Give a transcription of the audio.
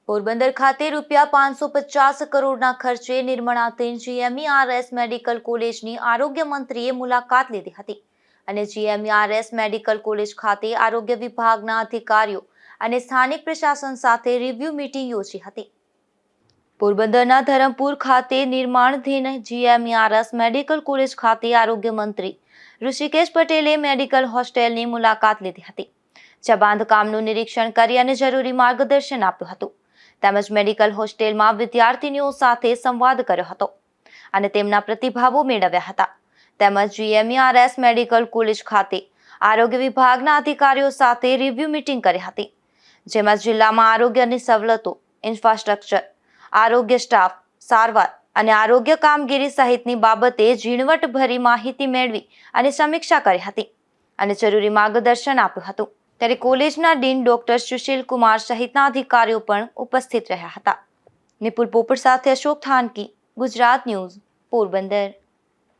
પોરબંદર ખાતે ₹550 કરોડના ખર્ચે નિર્માણાધીન GMERS મેડિકલ કોલેજની આરોગ્ય મંત્રીએ મુલાકાત લીધી હતી અને GMERS મેડિકલ કોલેજ ખાતે આરોગ્ય વિભાગના અધિકારીઓ અને સ્થાનિક પ્રશાસન સાથે રિવ્યુ મીટિંગ યોજી હતી। પોરબંદરના ધરમપુર ખાતે નિર્માણાધીન GMERS મેડિકલ કોલેજ ખાતે આરોગ્ય મંત્રી ઋષિકેશ પટેલે મેડિકલ હોસ્ટેલની મુલાકાત લીધી હતી, જ્યાં બાંધકામનું નિરીક્ષણ કરી અને જરૂરી માર્ગદર્શન આપ્યું હતું। તેમજ મેડિકલ હોસ્ટેલમાં વિદ્યાર્થીનીઓ સાથે સંવાદ કર્યો હતો અને તેમના પ્રતિભાવો મેળવ્યા હતા। તેમજ GMERS મેડિકલ કોલેજ ખાતે આરોગ્ય વિભાગના અધિકારીઓ સાથે રિવ્યુ મીટિંગ કરી હતી, જેમાં જિલ્લામાં આરોગ્યની સવલતો, ઇન્ફ્રાસ્ટ્રક્ચર, આરોગ્ય સ્ટાફ, સારવાર અને આરોગ્ય કામગીરી સહિતની બાબતે ઝીણવટભરી માહિતી મેળવી અને સમીક્ષા કરી હતી અને જરૂરી માર્ગદર્શન આપ્યું હતું। ત્યારે કોલેજના ડીન ડોક્ટર સુશીલ કુમાર સહિતના અધિકારીઓ પણ ઉપસ્થિત રહ્યા હતા। નિપુલ પોપટ સાથે અશોક થાનકી, ગુજરાત ન્યૂઝ, પોરબંદર।